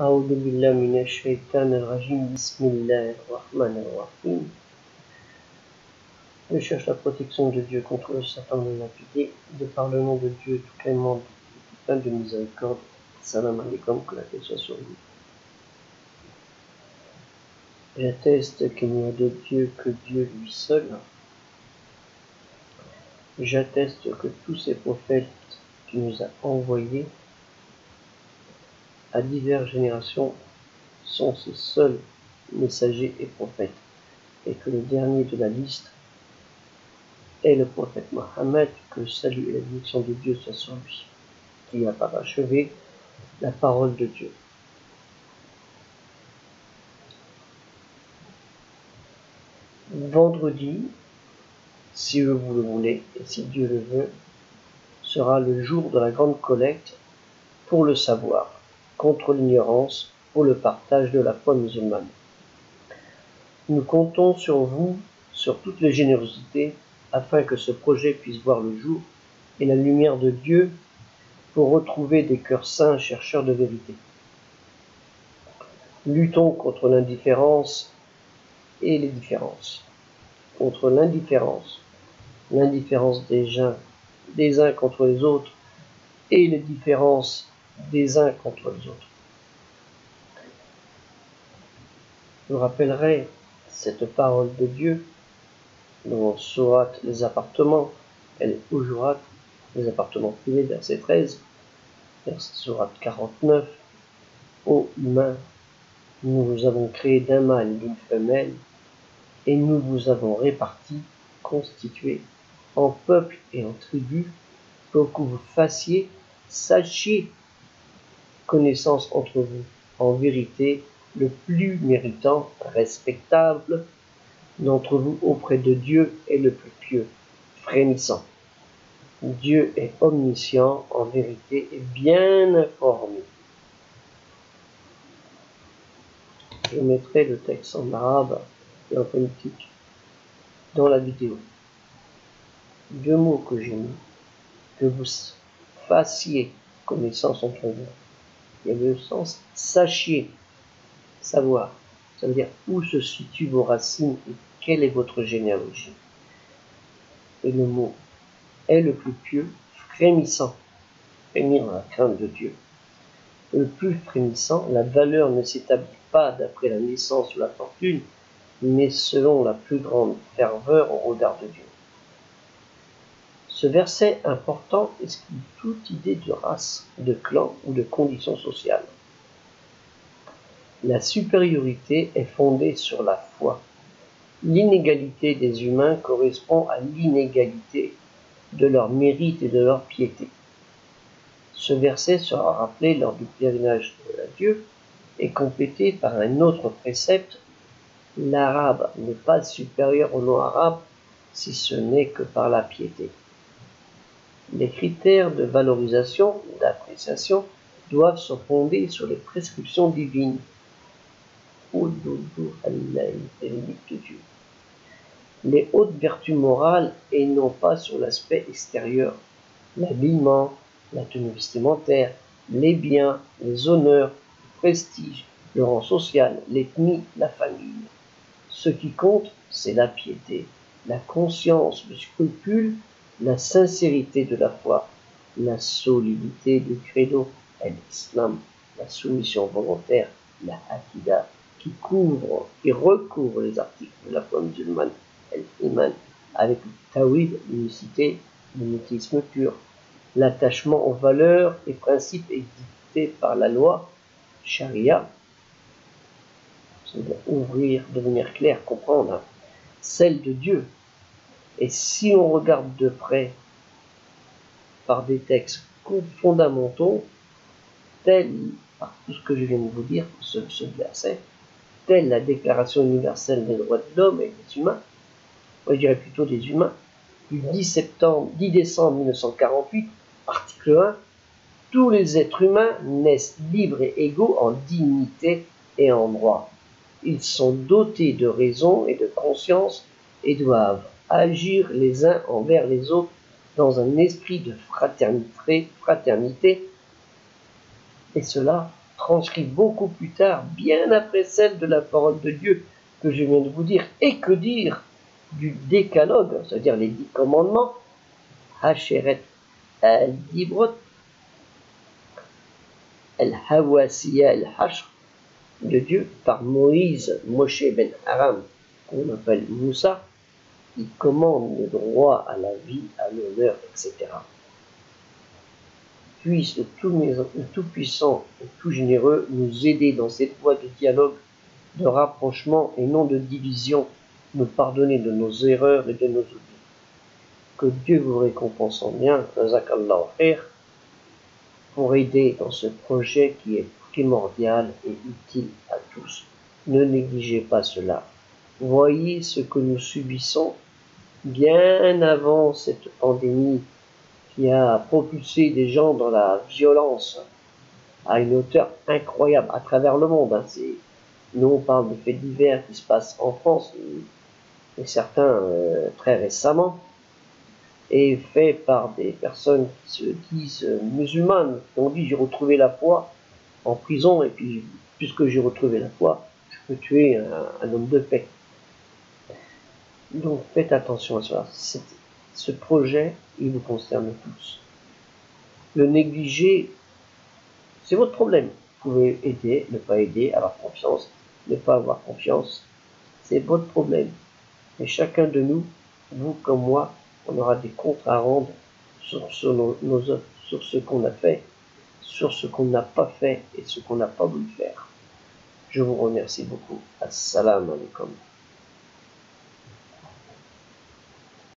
أعوذ بالله من الشيطان الرجيم بسم الله الرحمن الرحيم. Je cherche la protection de Dieu contre le Satan de l'impiété, de par le nom de Dieu tout clément, tout plein de miséricorde. Salam alaikum, que la paix soit sur vous. J'atteste qu'il n'y a de Dieu que Dieu lui seul. J'atteste que tous ces prophètes qu'il nous a envoyés à diverses générations sont ses seuls messagers et prophètes, et que le dernier de la liste est le prophète Mohammed, que le salut et la bénédiction de Dieu soient sur lui, qui a parachevé la parole de Dieu. Vendredi, si vous le voulez et si Dieu le veut, sera le jour de la grande collecte pour le savoir, contre l'ignorance, pour le partage de la foi musulmane. Nous comptons sur vous, sur toutes les générosités, afin que ce projet puisse voir le jour et la lumière de Dieu pour retrouver des cœurs saints chercheurs de vérité. Luttons contre l'indifférence et les différences. Contre l'indifférence des uns contre les autres, et les différences des uns contre les autres. Je rappellerai cette parole de Dieu dans Sourate les appartements, Al-Hujurat, les appartements privés, verset 13, Sourate 49, ô humains, nous vous avons créé d'un mâle et d'une femelle, et nous vous avons répartis, constitués en peuple et en tribus, pour que vous sachiez connaissance entre vous. En vérité, le plus méritant, respectable d'entre vous auprès de Dieu est le plus pieux, frémissant. Dieu est omniscient, en vérité, et bien informé. Je mettrai le texte en arabe et en phonétique dans la vidéo. Deux mots que j'ai mis, que vous fassiez connaissance entre vous. Il y a le sens sachiez, savoir. Ça veut dire où se situent vos racines et quelle est votre généalogie. Et le mot est le plus pieux, frémissant, frémir dans la crainte de Dieu. Le plus frémissant, la valeur ne s'établit pas d'après la naissance ou la fortune, mais selon la plus grande ferveur au regard de Dieu. Ce verset important exclut toute idée de race, de clan ou de condition sociale. La supériorité est fondée sur la foi. L'inégalité des humains correspond à l'inégalité de leur mérite et de leur piété. Ce verset sera rappelé lors du pèlerinage à Dieu et complété par un autre précepte. L'arabe n'est pas supérieur au non-arabe si ce n'est que par la piété. Les critères de valorisation ou d'appréciation doivent se fonder sur les prescriptions divines. Les hautes vertus morales et non pas sur l'aspect extérieur, l'habillement, la tenue vestimentaire, les biens, les honneurs, le prestige, le rang social, l'ethnie, la famille. Ce qui compte, c'est la piété, la conscience, le scrupule, la sincérité de la foi, la solidité du credo, l'islam, la soumission volontaire, la akida, qui couvre et recouvre les articles de la foi musulmane, l'iman, avec le tawhid, l'unicité, le monothéisme pur, l'attachement aux valeurs et principes édictés par la loi, charia, c'est-à-dire ouvrir, devenir clair, comprendre, celle de Dieu. Et si on regarde de près par des textes fondamentaux, tels, par tout ce que je viens de vous dire, ce verset, telle la Déclaration universelle des droits de l'homme et des humains, moi je dirais plutôt des humains, du 10 décembre 1948, article 1, tous les êtres humains naissent libres et égaux en dignité et en droit. Ils sont dotés de raison et de conscience et doivent agir les uns envers les autres dans un esprit de fraternité, et cela transcrite beaucoup plus tard, bien après celle de la parole de Dieu que je viens de vous dire. Et que dire du décalogue, c'est-à-dire les 10 commandements, Hacheret al-Dibrot, al-Hawasiya al-Hashr, de Dieu par Moïse, Moshe ben Aram, qu'on appelle Moussa, qui commande le droit à la vie, à l'honneur, etc. Puisse le Tout-Puissant et Tout-Généreux nous aider dans cette voie de dialogue, de rapprochement et non de division, nous pardonner de nos erreurs et de nos oublis. Que Dieu vous récompense en bien, Jazakallahu khair, pour aider dans ce projet qui est primordial et utile à tous. Ne négligez pas cela. Voyez ce que nous subissons bien avant cette pandémie qui a propulsé des gens dans la violence à une hauteur incroyable à travers le monde. Nous, on parle de faits divers qui se passent en France, et certains très récemment, et faits par des personnes qui se disent musulmanes, qui ont dit j'ai retrouvé la foi en prison, et puis puisque j'ai retrouvé la foi, je peux tuer un homme de paix. Donc faites attention à cela. Ce projet, il vous concerne tous. Le négliger, c'est votre problème. Vous pouvez aider, ne pas aider, avoir confiance, ne pas avoir confiance. C'est votre problème. Et chacun de nous, vous comme moi, on aura des comptes à rendre sur ce qu'on a fait, sur ce qu'on n'a pas fait et ce qu'on n'a pas voulu faire. Je vous remercie beaucoup. Assalamu alaikum.